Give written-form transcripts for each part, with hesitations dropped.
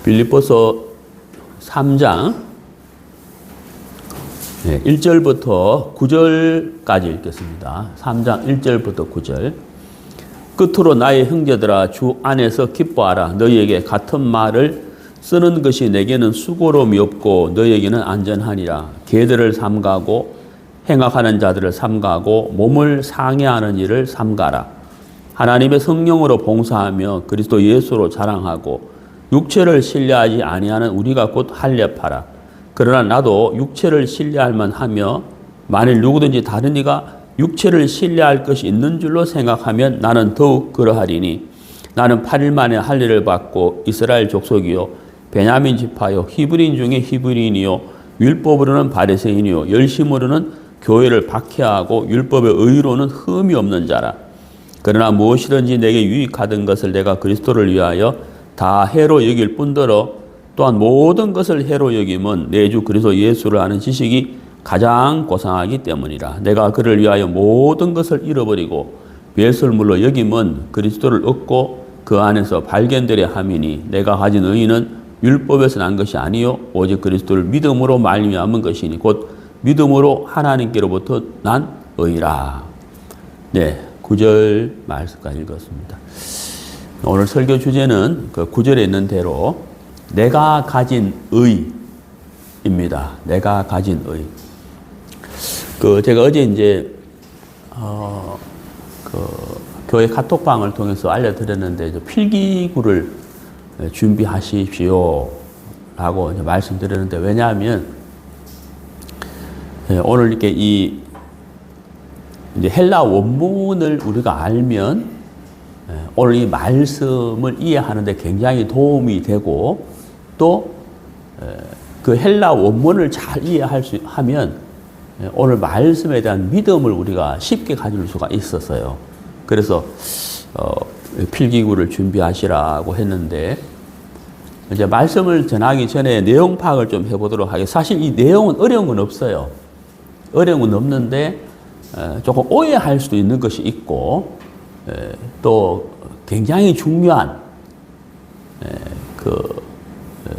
빌립보서 3장 1절부터 9절까지 읽겠습니다. 3장 1절부터 9절. 끝으로 나의 형제들아 주 안에서 기뻐하라. 너희에게 같은 말을 쓰는 것이 내게는 수고로움이 없고 너희에게는 안전하니라. 개들을 삼가고 행악하는 자들을 삼가고 몸을 상해하는 일을 삼가라. 하나님의 성령으로 봉사하며 그리스도 예수로 자랑하고 육체를 신뢰하지 아니하는 우리가 곧 할례파라. 그러나 나도 육체를 신뢰할 만하며 만일 누구든지 다른 이가 육체를 신뢰할 것이 있는 줄로 생각하면 나는 더욱 그러하리니 나는 8일 만에 할례를 받고 이스라엘 족속이요 베냐민 지파요 히브리인 중에 히브리인이요 율법으로는 바리새인이요 열심으로는 교회를 박해하고 율법의 의로는 흠이 없는 자라. 그러나 무엇이든지 내게 유익하던 것을 내가 그리스도를 위하여 다 해로 여길 뿐더러 또한 모든 것을 해로 여김은 내 주 그리스도 예수를 아는 지식이 가장 고상하기 때문이라. 내가 그를 위하여 모든 것을 잃어버리고 배설물로 여김은 그리스도를 얻고 그 안에서 발견되려 함이니 내가 가진 의의는 율법에서 난 것이 아니요 오직 그리스도를 믿음으로 말미암은 것이니 곧 믿음으로 하나님께로부터 난 의라. 네, 9절 말씀까지 읽었습니다. 오늘 설교 주제는 그 9절에 있는 대로 내가 가진 의입니다. 내가 가진 의. 제가 어제 이제 교회 카톡방을 통해서 알려드렸는데 필기구를 준비하십시오 라고 말씀드렸는데, 왜냐하면 오늘 이렇게 이제 헬라 원문을 우리가 알면 오늘 이 말씀을 이해하는데 굉장히 도움이 되고, 또 그 헬라 원문을 잘 이해할 수 하면 오늘 말씀에 대한 믿음을 우리가 쉽게 가질 수가 있었어요. 그래서 필기구를 준비하시라고 했는데, 이제 말씀을 전하기 전에 내용 파악을 좀 해보도록 하겠습니다. 사실 이 내용은 어려운 건 없어요. 어려운 건 없는데 조금 오해할 수도 있는 것이 있고, 또 굉장히 중요한 그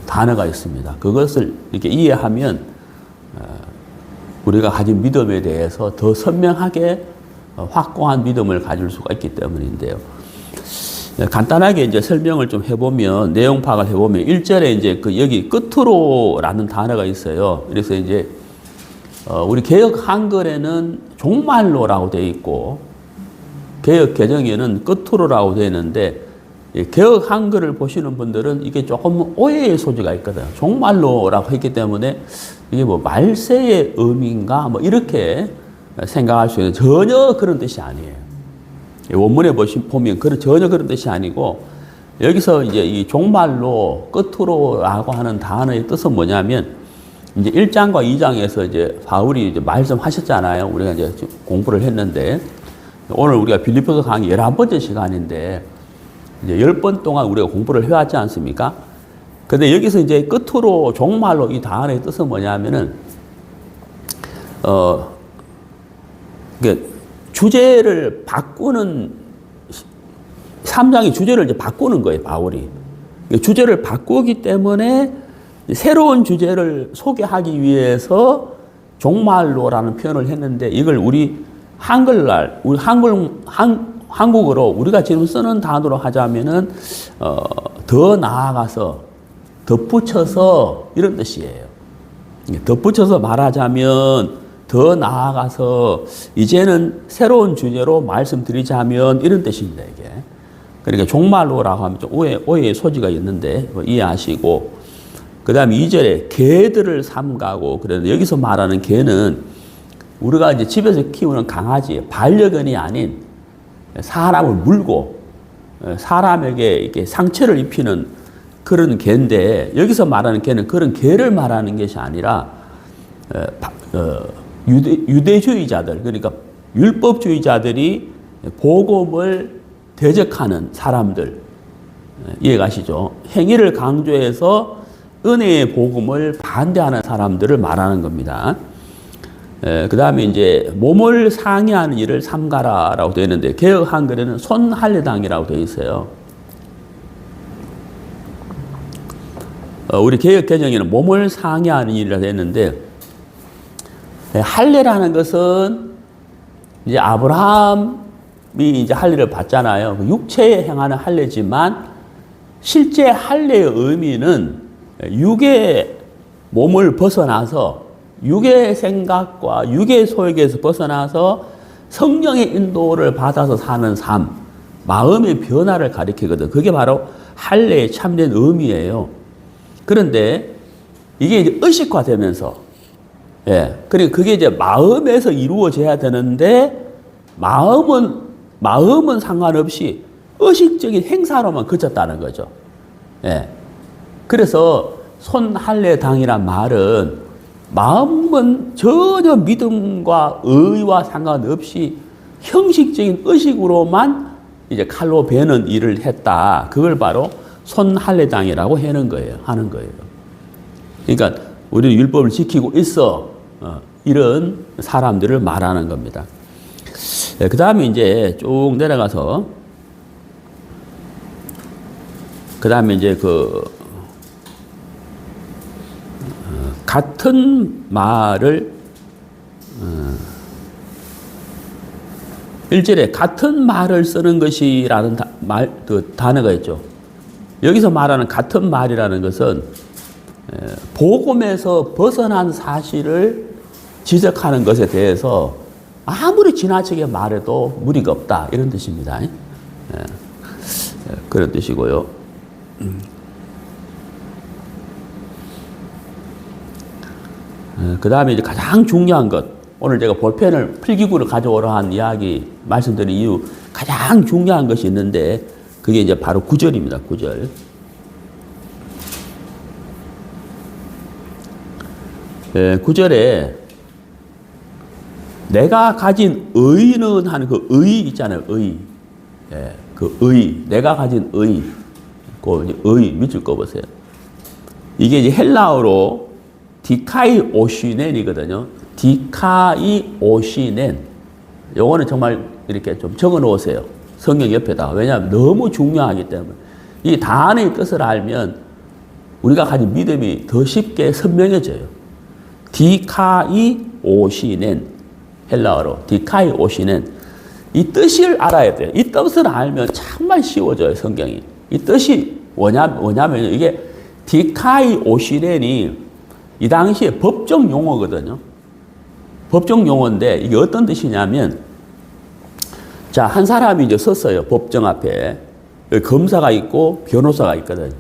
단어가 있습니다. 그것을 이렇게 이해하면 우리가 가진 믿음에 대해서 더 선명하게 확고한 믿음을 가질 수가 있기 때문인데요. 간단하게 이제 설명을 좀 해보면, 내용 파악을 해보면 1절에 이제 여기 끝으로라는 단어가 있어요. 그래서 이제 우리 개역 한글에는 종말로라고 되어 있고 개역 개정에는 끝으로라고 되어 있는데, 개역 한글을 보시는 분들은 이게 조금 오해의 소지가 있거든요. 종말로라고 했기 때문에 이게 뭐 말세의 의미인가 뭐 이렇게 생각할 수 있는, 전혀 그런 뜻이 아니에요. 원문에 보면 전혀 그런 뜻이 아니고, 여기서 이제 이 종말로 끝으로라고 하는 단어의 뜻은 뭐냐면, 이제 1장과 2장에서 이제 바울이 이제 말씀하셨잖아요. 우리가 이제 공부를 했는데, 오늘 우리가 빌립보서 강의 11번째 시간인데, 이제 10번 동안 우리가 공부를 해왔지 않습니까? 근데 여기서 이제 끝으로 종말로 이 단어의 뜻은 뭐냐면은, 주제를 바꾸는, 3장의 주제를 이제 바꾸는 거예요, 바울이. 주제를 바꾸기 때문에 새로운 주제를 소개하기 위해서 종말로라는 표현을 했는데, 이걸 우리 한국어로 우리가 지금 쓰는 단어로 하자면은, 더 나아가서, 덧붙여서 이런 뜻이에요. 덧붙여서 말하자면, 더 나아가서 이제는 새로운 주제로 말씀드리자면 이런 뜻입니다, 이게. 그러니까 종말로라고 하면 좀 오해의 소지가 있는데 이해하시고, 그 다음에 2절에 개들을 삼가고, 그런데 여기서 말하는 개는 우리가 이제 집에서 키우는 강아지, 반려견이 아닌 사람을 물고 사람에게 이렇게 상처를 입히는 그런 개인데, 여기서 말하는 개는 그런 개를 말하는 것이 아니라 유대주의자들, 그러니까 율법주의자들이 복음을 대적하는 사람들, 이해가시죠? 행위를 강조해서 은혜의 복음을 반대하는 사람들을 말하는 겁니다. 그 다음에 이제 몸을 상해하는 일을 삼가라라고 되어 있는데, 개역 한글에는 손할례당이라고 되어 있어요. 우리 개역 개정에는 몸을 상해하는 일이라고 했는데, 할례라는 것은 이제 아브라함이 이제 할례를 받잖아요. 육체에 행하는 할례지만 실제 할례의 의미는 육의 몸을 벗어나서 육의 생각과 육의 소욕에서 벗어나서 성령의 인도를 받아서 사는 삶, 마음의 변화를 가리키거든. 그게 바로 할례의 참된 의미예요. 그런데 이게 이제 의식화되면서, 그러니까 그게 이제 마음에서 이루어져야 되는데, 마음은 상관없이 의식적인 행사로만 그쳤다는 거죠. 그래서 손할례당이란 말은 마음은 전혀 믿음과 의와 상관없이 형식적인 의식으로만 이제 칼로 베는 일을 했다. 그걸 바로 손할례당이라고 하는 거예요. 그러니까 우리는 율법을 지키고 있어. 이런 사람들을 말하는 겁니다. 그 다음에 이제 쭉 내려가서, 같은 말을, 1절에 같은 말을 쓰는 것이라는 단어가 있죠. 여기서 말하는 같은 말이라는 것은 복음에서 벗어난 사실을 지적하는 것에 대해서 아무리 지나치게 말해도 무리가 없다. 이런 뜻입니다. 그런 뜻이고요. 그 다음에 이제 가장 중요한 것, 오늘 제가 볼펜을 필기구를 가져오라 한 이야기 말씀드린 이유, 가장 중요한 것이 있는데, 그게 이제 바로 9절입니다. 9절. 구절에 내가 가진 의는 하는 그 의 있잖아요. 그 의. 내가 가진 의. 그 의 밑줄 꺼보세요. 이게 이제 헬라어로 디카이 오시넨이거든요. 디카이 오시넨. 요거는 정말 이렇게 좀 적어 놓으세요. 성경 옆에다가. 왜냐하면 너무 중요하기 때문에. 이 단어의 뜻을 알면 우리가 가진 믿음이 더 쉽게 선명해져요. 디카이 오시넨. 헬라어로 디카이 오시넨. 이 뜻을 알아야 돼요. 이 뜻을 알면 정말 쉬워져요, 성경이. 이 뜻이 뭐냐면 이게 디카이 오시넨이 이 당시에 법정 용어거든요. 법정 용어인데 이게 어떤 뜻이냐면, 자, 한 사람이 이제 섰어요. 법정 앞에. 검사가 있고 변호사가 있거든요.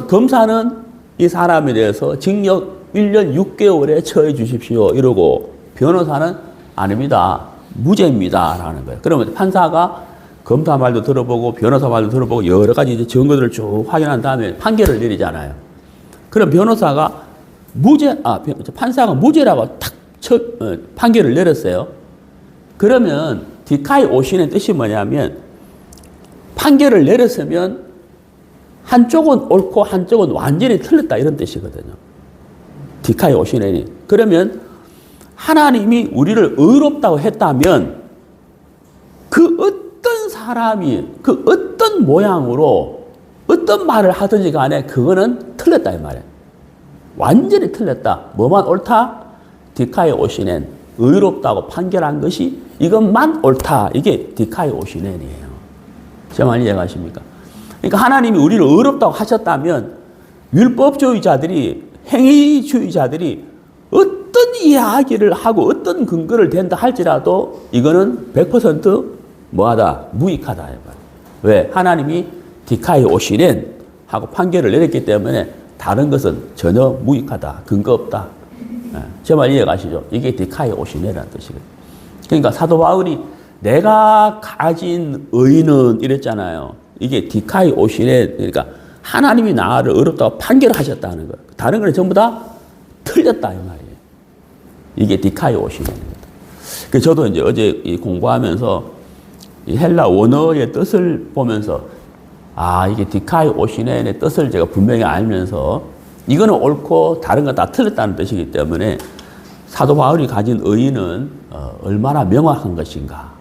검사는 이 사람에 대해서 징역 1년 6개월에 처해 주십시오. 이러고, 변호사는 아닙니다. 무죄입니다. 라는 거예요. 그러면 판사가 검사 말도 들어보고 변호사 말도 들어보고 여러 가지 이제 증거들을 쭉 확인한 다음에 판결을 내리잖아요. 그럼 변호사가 판사가 무죄라고 탁 판결을 내렸어요. 그러면 디카이 오시는 뜻이 뭐냐면, 판결을 내렸으면 한쪽은 옳고 한쪽은 완전히 틀렸다 이런 뜻이거든요. 디카이 오시네니. 그러면 하나님이 우리를 의롭다고 했다면 그 어떤 사람이 그 어떤 모양으로 어떤 말을 하든지 간에 그거는 틀렸다 이 말이에요. 완전히 틀렸다. 뭐만 옳다? 디카이 오시넨. 의롭다고 판결한 것이 이것만 옳다. 이게 디카이 오시넨이에요. 제 말 이해가십니까? 그러니까 하나님이 우리를 의롭다고 하셨다면 율법주의자들이, 행위주의자들이 어떤 이야기를 하고 어떤 근거를 댄다 할지라도 이거는 100% 뭐하다? 무익하다. 왜? 하나님이 디카이 오시넨 하고 판결을 내렸기 때문에 다른 것은 전혀 무익하다. 근거 없다. 제 말 이해가시죠? 이게 디카이 오시넨이라는 뜻이거든요. 그러니까 사도 바울이 내가 가진 의는 이랬잖아요. 이게 디카이 오시넨. 그러니까 하나님이 나를 의롭다고 판결하셨다는 거예요. 다른 건 전부 다 틀렸다 이 말이에요. 이게 디카이 오시넨입니다. 그래서 저도 이제 어제 공부하면서 이 헬라 원어의 뜻을 보면서 이게 디카이 오시넨의 뜻을 제가 분명히 알면서 이거는 옳고 다른 건 다 틀렸다는 뜻이기 때문에 사도 바울이 가진 의의는 얼마나 명확한 것인가,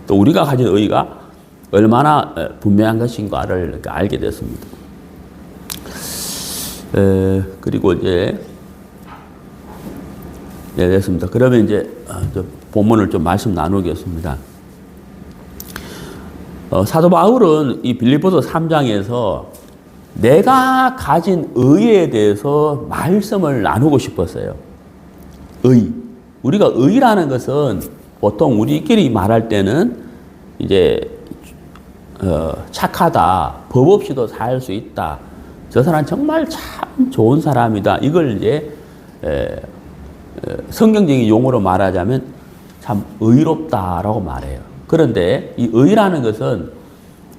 또 우리가 가진 의의가 얼마나 분명한 것인가를 알게 됐습니다. 그리고 이제 네, 됐습니다. 그러면 이제 본문을 좀 말씀 나누겠습니다. 사도 바울은 이 빌립보서 3장에서 내가 가진 의에 대해서 말씀을 나누고 싶었어요. 의. 우리가 의라는 것은 보통 우리끼리 말할 때는 이제 착하다, 법 없이도 살 수 있다. 저 사람 정말 참 좋은 사람이다. 이걸 이제 성경적인 용어로 말하자면 참 의롭다라고 말해요. 그런데 이 의라는 것은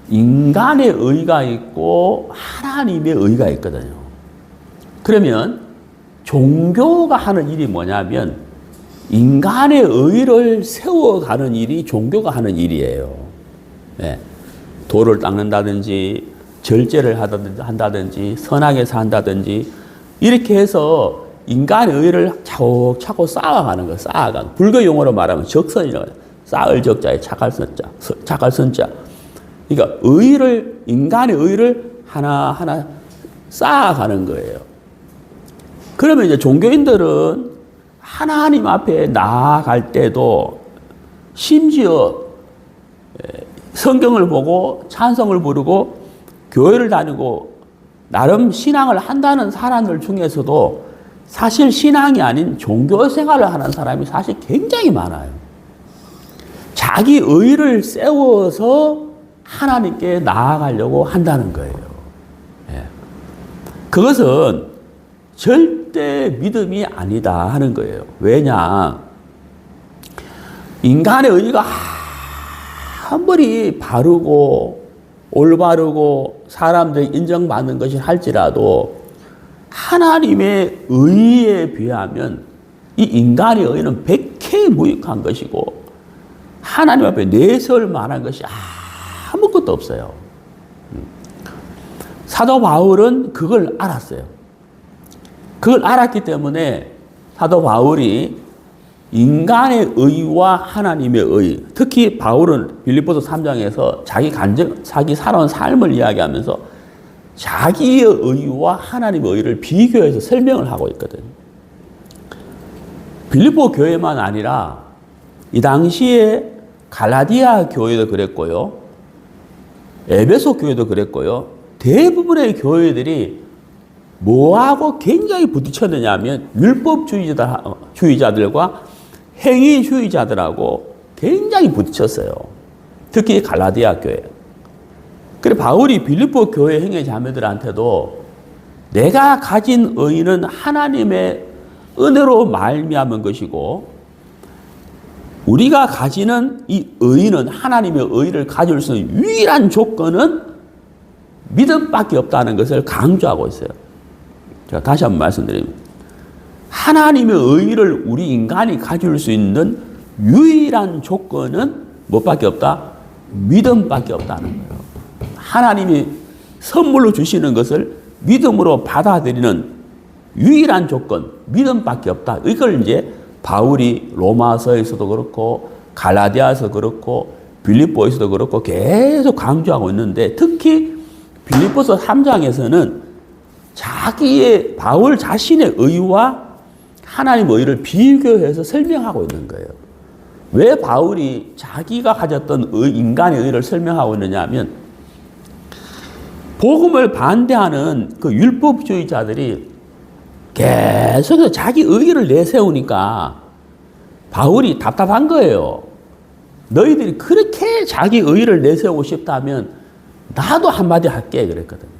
인간의 의가 있고 하나님의 의가 있거든요. 그러면 종교가 하는 일이 뭐냐면 인간의 의를 세워가는 일이 종교가 하는 일이에요. 네. 돌을 닦는다든지 절제를 한다든지 선하게 산다든지 이렇게 해서 인간의 의를 차곡차곡 쌓아가는 거예요. 쌓아가는. 불교 용어로 말하면 적선이라고 해요. 쌓을 적자에 착할 선자, 착할 선자. 그러니까 의를, 인간의 의를 하나하나 쌓아가는 거예요. 그러면 이제 종교인들은 하나님 앞에 나아갈 때도 심지어 성경을 보고 찬송을 부르고 교회를 다니고 나름 신앙을 한다는 사람들 중에서도 사실 신앙이 아닌 종교 생활을 하는 사람이 사실 굉장히 많아요. 자기 의를 세워서 하나님께 나아가려고 한다는 거예요. 예. 그것은 절대 믿음이 아니다 하는 거예요. 왜냐? 인간의 의가 아무리 바르고 올바르고 사람들이 인정받는 것이 할지라도 하나님의 의에 비하면 이 인간의 의는 백해 무익한 것이고 하나님 앞에 내세울 만한 것이 아무것도 없어요. 사도 바울은 그걸 알았어요. 그걸 알았기 때문에 사도 바울이 인간의 의와 하나님의 의, 특히 바울은 빌립보서 3장에서 자기 살아온 삶을 이야기하면서 자기의 의와 하나님의 의를 비교해서 설명을 하고 있거든요. 빌립보 교회만 아니라 이 당시에 갈라디아 교회도 그랬고요. 에베소 교회도 그랬고요. 대부분의 교회들이 뭐하고 굉장히 부딪혔느냐 하면 율법주의자들과 행위주의자들하고 굉장히 부딪혔어요. 특히 갈라디아 교회. 그래 바울이 빌립보 교회 행위 자매들한테도 내가 가진 의는 하나님의 은혜로 말미암은 것이고 우리가 가지는 이 의는 하나님의 의를 가질 수 있는 유일한 조건은 믿음밖에 없다는 것을 강조하고 있어요. 제가 다시 한번 말씀드립니다. 하나님의 의를 우리 인간이 가질 수 있는 유일한 조건은 무엇밖에 없다? 믿음밖에 없다는 거예요. 하나님이 선물로 주시는 것을 믿음으로 받아들이는 유일한 조건, 믿음밖에 없다. 이걸 이제 바울이 로마서에서도 그렇고 갈라디아에서도 그렇고 빌립보에서도 그렇고 계속 강조하고 있는데 특히 빌립보서 3장에서는 바울 자신의 의와 하나님의 의를 비교해서 설명하고 있는 거예요. 왜 바울이 자기가 가졌던 인간의 의를 설명하고 있느냐 하면 복음을 반대하는 그 율법주의자들이 계속해서 자기 의를 내세우니까 바울이 답답한 거예요. 너희들이 그렇게 자기 의를 내세우고 싶다면 나도 한마디 할게 그랬거든요.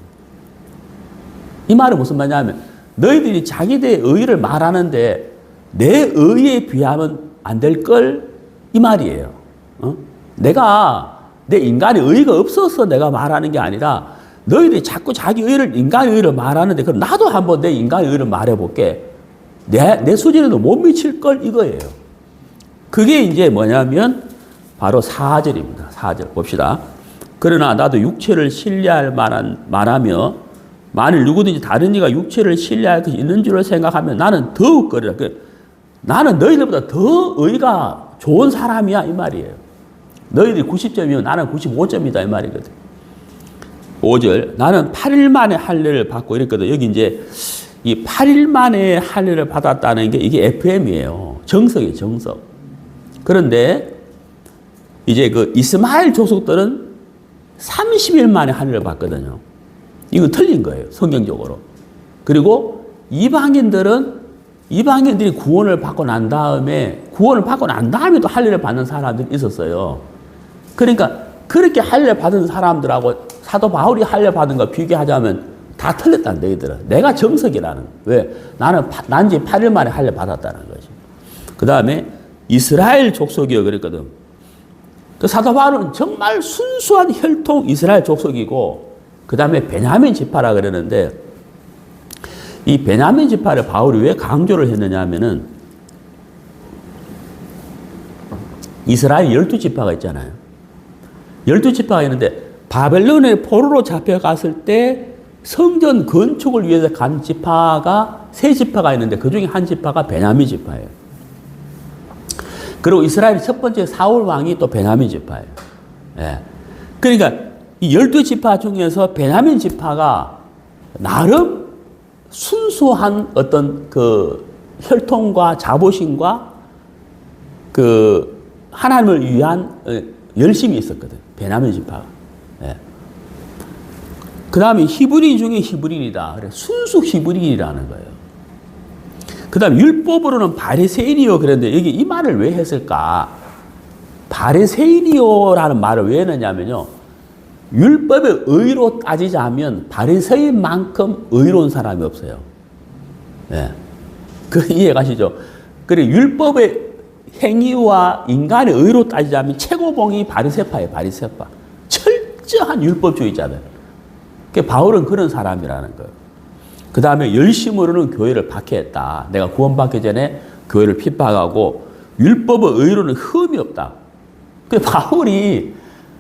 이 말은 무슨 말이냐면 너희들이 자기들의 의를 말하는데 내 의에 비하면 안 될 걸 이 말이에요. 내가 내 인간의 의가 없어서 내가 말하는 게 아니라 너희들이 자꾸 자기 의를 인간의 의를 말하는데 그럼 나도 한번 내 인간의 의를 말해볼게. 내 수준에도 못 미칠 걸 이거예요. 그게 이제 뭐냐면 바로 4절입니다. 4절 봅시다. 그러나 나도 육체를 신뢰할 만하며 만일 누구든지 다른 이가 육체를 신뢰할 것이 있는 줄을 생각하면 나는 더욱 그러라. 나는 너희들보다 더 의가 좋은 사람이야 이 말이에요. 너희들이 90점이면 나는 95점이다 이 말이거든. 5절. 나는 8일 만에 할례를 받고 이랬거든. 여기 이제 이 8일 만에 할례를 받았다는 게 이게 FM이에요. 정석이에요, 정석. 그런데 이제 그 이스마엘 족속들은 30일 만에 할례를 받거든요. 이거 틀린 거예요, 성경적으로. 그리고 이방인들이 구원을 받고 난 다음에도 할례를 받는 사람들이 있었어요. 그러니까 그렇게 할례 받은 사람들하고 사도 바울이 할례 받은 거 비교하자면 다 틀렸다는 얘기들은. 내가 정석이라는. 왜? 난지 8일 만에 할례 받았다는 거지. 그 다음에 이스라엘 족속이요 그랬거든. 그 사도 바울은 정말 순수한 혈통 이스라엘 족속이고, 그 다음에 베냐민 지파라 그러는데, 이 베냐민 지파를 바울이 왜 강조를 했느냐 하면은, 이스라엘 12지파가 있잖아요. 12지파가 있는데, 바벨론의 포로로 잡혀갔을 때 성전 건축을 위해서 간 지파가 3지파가 있는데, 그 중에 한 지파가 베냐민 지파예요. 그리고 이스라엘 첫 번째 사울 왕이 또 베냐민 지파예요. 예. 그러니까 이 12지파 중에서 베냐민 지파가 나름 순수한 어떤 그 혈통과 자부심과 그 하나님을 위한 열심이 있었거든. 베냐민 지파가. 예. 그 다음에 히브리인 중에 히브리인이다. 그래 순수 히브리인이라는 거예요. 그 다음 율법으로는 바리새인이요 그랬는데 여기 이 말을 왜 했을까? 바리새인이요라는 말을 왜 했느냐면요. 율법의 의로 따지자면 바리새인만큼 의로운 사람이 없어요. 예. 그 이해 가시죠? 그리고 율법의 행위와 인간의 의로 따지자면 최고봉이 바리새파예요. 바리새파. 철저한 율법주의자들. 바울은 그런 사람이라는 거예요. 그 다음에 열심으로는 교회를 박해했다. 내가 구원받기 전에 교회를 핍박하고 율법의 의로는 흠이 없다. 그 바울이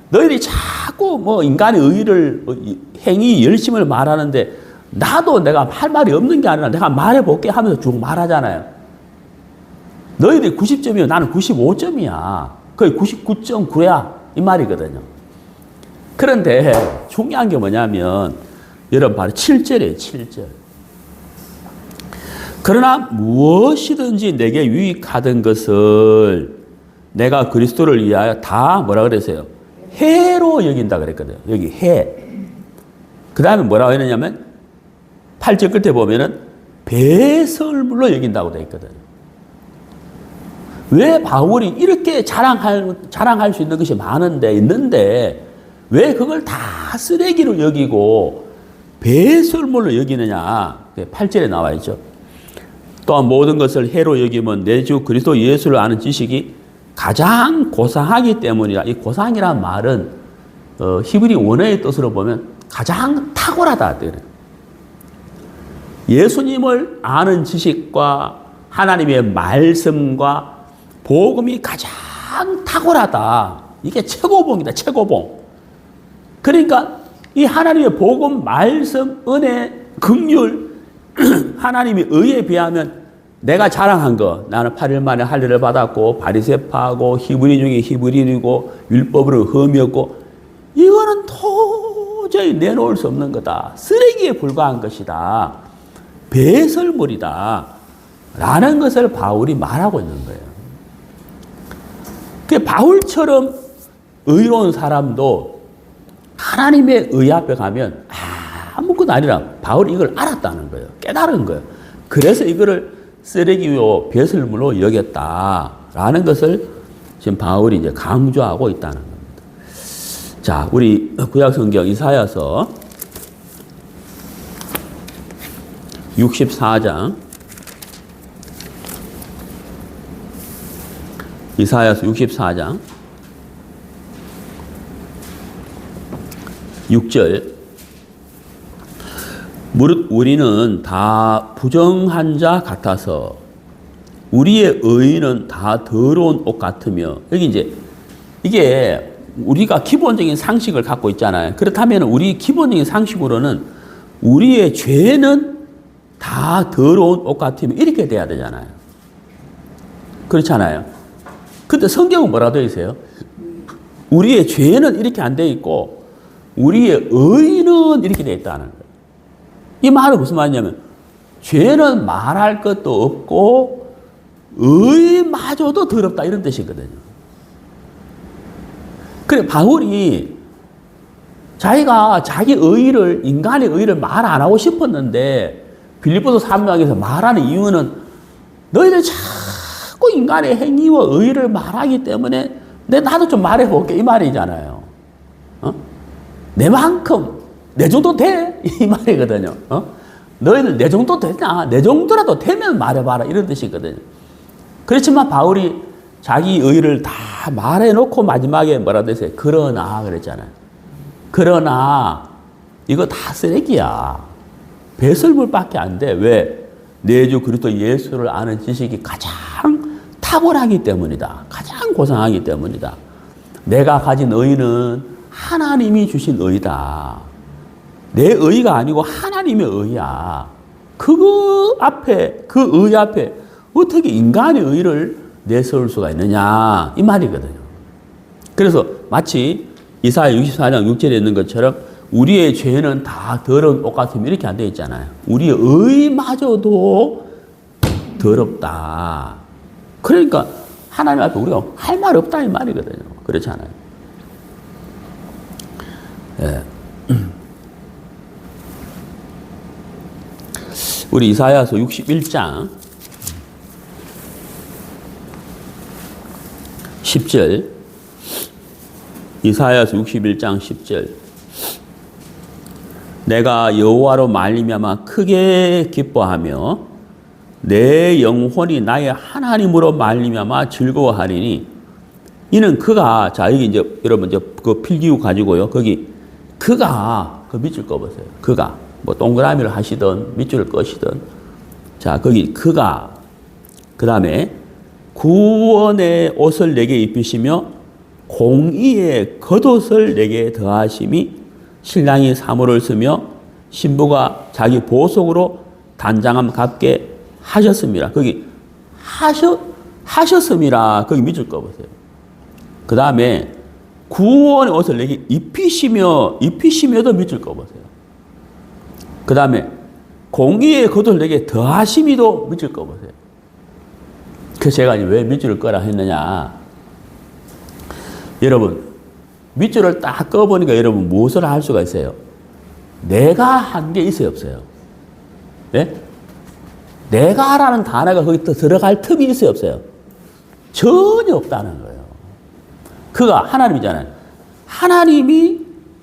너희들이 자꾸 뭐 인간의 의를 행위 열심을 말하는데 나도 내가 할 말이 없는 게 아니라 내가 말해볼게 하면서 쭉 말하잖아요. 너희들이 90점이면 나는 95점이야. 거의 99.9야. 이 말이거든요. 그런데 중요한 게 뭐냐면 여러분 바로 7절이에요. 7절. 그러나 무엇이든지 내게 유익하던 것을 내가 그리스도를 위하여 다 뭐라 그랬어요? 해로 여긴다 그랬거든요. 여기 해. 그 다음에 뭐라고 했느냐면 8절 끝에 보면은 배설물로 여긴다고 되어 있거든요. 왜 바울이 이렇게 자랑할 수 있는 것이 있는데 왜 그걸 다 쓰레기로 여기고 배설물로 여기느냐. 8절에 나와 있죠. 또한 모든 것을 해로 여기면 내 주 그리스도 예수를 아는 지식이 가장 고상하기 때문이라. 이 고상이란 말은 히브리 원어의 뜻으로 보면 가장 탁월하다. 예수님을 아는 지식과 하나님의 말씀과 복음이 가장 탁월하다. 이게 최고봉이다. 최고봉. 그러니까 이 하나님의 복음, 말씀, 은혜, 긍휼, 하나님의 의에 비하면 내가 자랑한 거, 나는 8일 만에 할례를 받았고 바리새파고 히브리 중에 히브리인이고 율법으로 흠이 없고, 이거는 도저히 내놓을 수 없는 거다. 쓰레기에 불과한 것이다. 배설물이다. 라는 것을 바울이 말하고 있는 거예요. 그 바울처럼 의로운 사람도 하나님의 의 앞에 가면 아무것도 아니라 바울이 이걸 알았다는 거예요. 깨달은 거예요. 그래서 이거를 쓰레기요 배설물로 여겼다라는 것을 지금 바울이 이제 강조하고 있다는 겁니다. 자, 우리 구약 성경 이사야서 64장 이사야서 64장 6절. 무릇 우리는 다 부정한 자 같아서 우리의 의는 다 더러운 옷 같으며, 여기 이제 이게 우리가 기본적인 상식을 갖고 있잖아요. 그렇다면 우리 기본적인 상식으로는 우리의 죄는 다 더러운 옷 같으며 이렇게 돼야 되잖아요. 그렇잖아요. 근데 성경은 뭐라 되어 있어요? 우리의 죄는 이렇게 안 되어 있고 우리의 의는 이렇게 되어 있다는 거예요. 이 말은 무슨 말이냐면 죄는 말할 것도 없고 의마저도 더럽다 이런 뜻이거든요. 그래 바울이 자기가 자기 의를 인간의 의를 말 안 하고 싶었는데 빌립보서 3장에서 말하는 이유는 너희들 자꾸 인간의 행위와 의를 말하기 때문에 나도 좀 말해볼게 이 말이잖아요. 내만큼 내 정도 돼? 이 말이거든요. 너희들 내 정도 되냐? 내 정도라도 되면 말해봐라 이런 뜻이거든요. 그렇지만 바울이 자기 의를 다 말해놓고 마지막에 뭐라고 했어요? 그러나 그랬잖아요. 그러나 이거 다 쓰레기야. 배설물밖에 안 돼. 왜? 내 주 그리스도 예수를 아는 지식이 가장 탁월하기 때문이다. 가장 고상하기 때문이다. 내가 가진 의는 하나님이 주신 의다. 내 의가 아니고 하나님의 의야. 그거 앞에, 그 의 앞에 어떻게 인간의 의를 내세울 수가 있느냐. 이 말이거든요. 그래서 마치 이사야 64장 6절에 있는 것처럼 우리의 죄는 다 더러운 옷 같으면 이렇게 안 되어 있잖아요. 우리의 의마저도 더럽다. 그러니까 하나님 앞에 우리가 할 말 없다 이 말이거든요. 그렇지 않아요? 예. 우리 이사야서 61장 10절 이사야서 61장 10절 내가 여호와로 말미암아 크게 기뻐하며 내 영혼이 나의 하나님으로 말미암아 즐거워하리니 이는 그가 자 여기 이제 여러분 이제 그 필기구 가지고요 거기 그가 그 밑줄 꺼보세요. 그가 뭐 동그라미를 하시든 밑줄을 꺼시든 자 거기 그가 그 다음에 구원의 옷을 내게 입히시며 공의의 겉옷을 내게 더하심이 신랑이 사모를 쓰며 신부가 자기 보석으로 단장함 갚게 하셨습니다. 거기 하셨음이라 거기 밑줄 꺼보세요. 그 다음에 구원의 옷을 내게 입히시며도 밑줄 꺼보세요. 그 다음에 공의의 겉옷을 내게 더하심이도 밑줄 꺼보세요. 그래서 제가 왜 밑줄을 꺼라 했느냐. 여러분 밑줄을 딱 꺼보니까 여러분 무엇을 할 수가 있어요? 내가 한 게 있어요 없어요? 네? 내가라는 단어가 거기 또 들어갈 틈이 있어요 없어요? 전혀 없다는 거예요. 그가 하나님이잖아요. 하나님이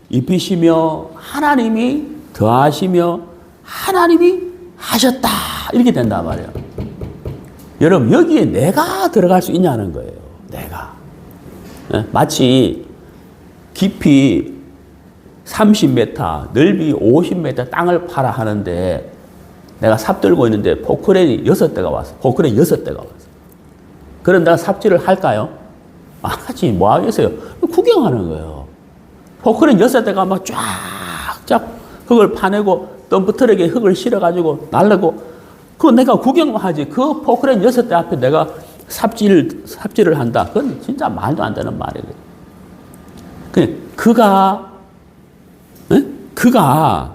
입히시며 하나님이 더하시며 하나님이 하셨다 이렇게 된단 말이에요. 여러분 여기에 내가 들어갈 수 있냐는 거예요. 내가 네? 마치 깊이 30m 넓이 50m 땅을 파라 하는데 내가 삽 들고 있는데 포크레인이 6대가 왔어. 포크레인 6대가 왔어. 그럼 내가 삽질을 할까요? 안 하지. 뭐 하겠어요? 구경하는 거예요. 포크레인 6대가 막 쫙쫙 흙을 파내고 덤프트럭에 흙을 실어가지고 날르고 그거 내가 구경하지. 그 포크레인 6대 앞에 내가 삽질을 한다. 그건 진짜 말도 안 되는 말이에요. 그가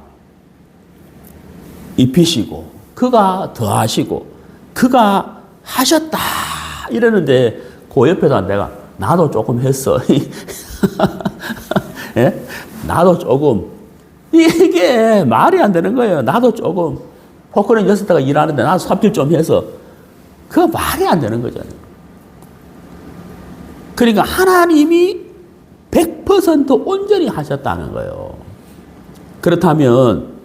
입히시고, 그가 더하시고, 그가 하셨다. 이러는데, 그 옆에다 내가, 나도 조금 했어. 예? 나도 조금. 이게 말이 안 되는 거예요. 나도 조금. 포크레인 6대가 일하는데 나도 삽질 좀 해서. 그거 말이 안 되는 거잖아요. 그러니까 하나님이 100% 온전히 하셨다는 거예요. 그렇다면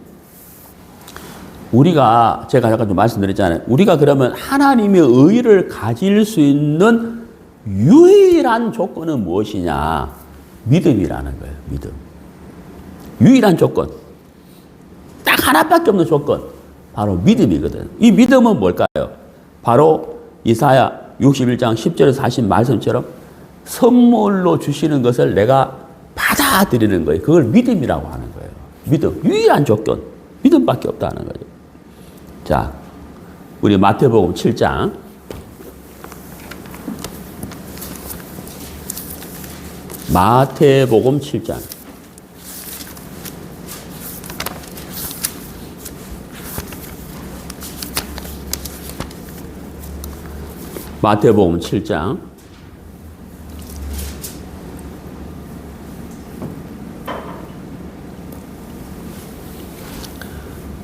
우리가 제가 잠깐 좀 말씀드렸잖아요. 우리가 그러면 하나님의 의를 가질 수 있는 유일한 조건은 무엇이냐? 믿음이라는 거예요. 믿음. 유일한 조건. 딱 하나밖에 없는 조건. 바로 믿음이거든요. 이 믿음은 뭘까요? 바로 이사야 61장 10절에서 하신 말씀처럼 선물로 주시는 것을 내가 받아들이는 거예요. 그걸 믿음이라고 하는 거예요. 믿음. 유일한 조건. 믿음밖에 없다는 거죠. 자, 우리 마태복음 7장. 마태복음 7장. 마태복음 7장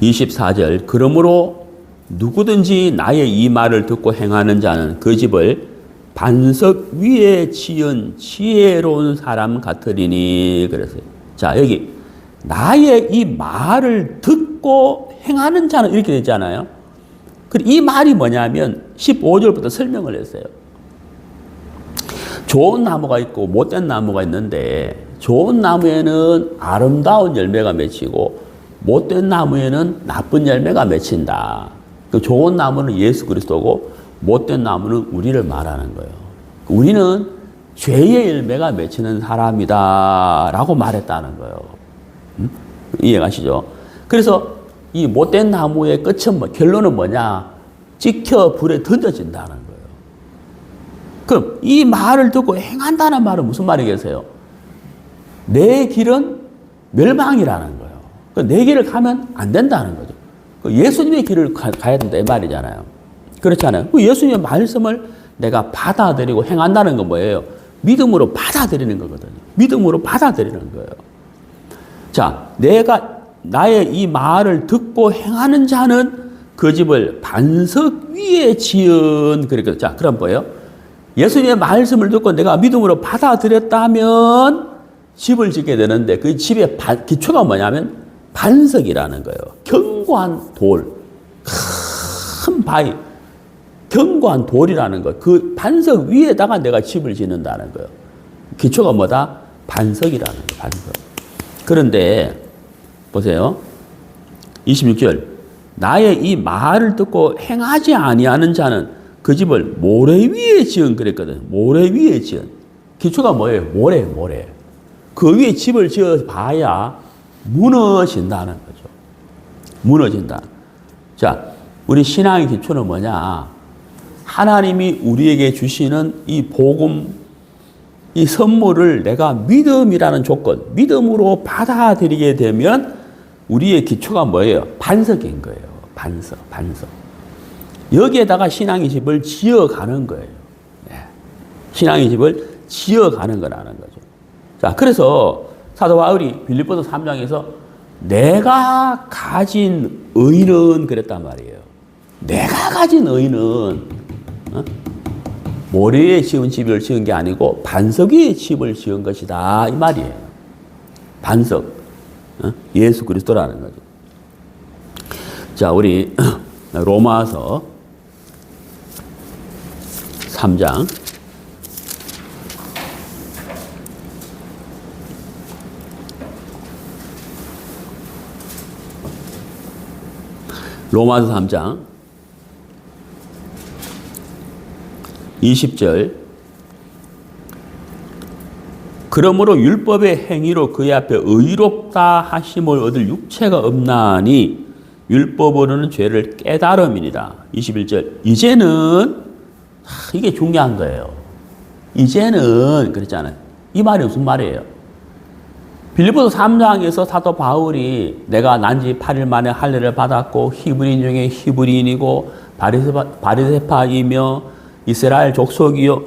24절. 그러므로 누구든지 나의 이 말을 듣고 행하는 자는 그 집을 반석 위에 지은 지혜로운 사람 같으리니 그랬어요. 자, 여기 나의 이 말을 듣고 행하는 자는 이렇게 되잖아요. 이 말이 뭐냐면 15절부터 설명을 했어요. 좋은 나무가 있고 못된 나무가 있는데 좋은 나무에는 아름다운 열매가 맺히고 못된 나무에는 나쁜 열매가 맺힌다. 그 좋은 나무는 예수 그리스도고 못된 나무는 우리를 말하는 거예요. 우리는 죄의 열매가 맺히는 사람이다 라고 말했다는 거예요. 이해가시죠? 그래서 이 못된 나무의 끝은 결론은 뭐냐? 찍혀 불에 던져진다는 거예요. 그럼 이 말을 듣고 행한다는 말은 무슨 말이겠어요? 내 길은 멸망이라는 거예요. 내 길을 가면 안 된다는 거죠. 예수님의 길을 가야 된다 이 말이잖아요. 그렇잖아요. 예수님의 말씀을 내가 받아들이고 행한다는 건 뭐예요? 믿음으로 받아들이는 거거든요. 믿음으로 받아들이는 거예요. 자, 내가 나의 이 말을 듣고 행하는 자는 그 집을 반석 위에 지은 그러니까 자, 그럼 뭐예요? 예수님의 말씀을 듣고 내가 믿음으로 받아들였다면 집을 짓게 되는데 그 집의 기초가 뭐냐면 반석이라는 거예요. 견고한 돌, 큰 바위, 견고한 돌이라는 거. 그 반석 위에다가 내가 집을 짓는다는 거예요. 기초가 뭐다? 반석이라는 거예요. 반석. 그런데 보세요. 26절. 나의 이 말을 듣고 행하지 아니하는 자는 그 집을 모래 위에 지은 그랬거든. 모래 위에 지은. 기초가 뭐예요? 모래. 그 위에 집을 지어 봐야 무너진다는 거죠. 무너진다. 자, 우리 신앙의 기초는 뭐냐? 하나님이 우리에게 주시는 이 복음, 이 선물을 내가 믿음이라는 조건, 믿음으로 받아들이게 되면 우리의 기초가 뭐예요? 반석인 거예요. 반석. 여기에다가 신앙의 집을 지어가는 거예요. 신앙의 집을 지어가는 거라는 거죠. 자, 그래서 사도 바울이 빌립보서 3장에서 내가 가진 의는 그랬단 말이에요. 내가 가진 의는 모래에 지은 집을 지은 게 아니고 반석 위에 집을 지은 것이다 이 말이에요. 반석, 예수 그리스도라는 거죠. 자, 우리 로마서 3장 로마서 3장 20절. 그러므로 율법의 행위로 그의 앞에 의롭다 하심을 얻을 육체가 없나니 율법으로는 죄를 깨달음이니라. 21절. 이제는 이게 중요한 거예요. 이제는 그랬잖아요. 이 말이 무슨 말이에요? 빌립보서 3장에서 사도 바울이 내가 난지 8일 만에 할례를 받았고 히브리인 중에 히브리인이고 바리새파이며 이스라엘 족속이요.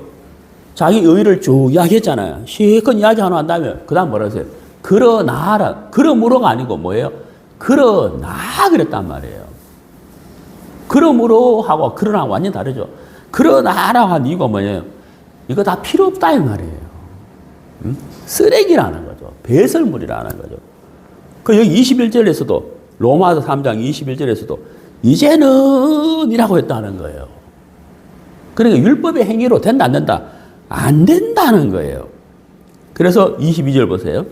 자기 의를 쭉 이야기했잖아요. 실컷 이야기하고 난 다음에 그 다음 뭐라 했어요? 그러나라. 그러므로가 아니고 뭐예요? 그러나 그랬단 말이에요. 그러므로 하고 그러나 완전히 다르죠. 그러나라고 한 이유가 뭐냐면 이거 다 필요 없다 이 말이에요. 쓰레기라는 거죠. 배설물이라는 거죠. 그 여기 21절에서도 로마서 3장 21절에서도 이제는 이라고 했다는 거예요. 그러니까 율법의 행위로 된다 안 된다? 안 된다는 거예요. 그래서 22절 보세요.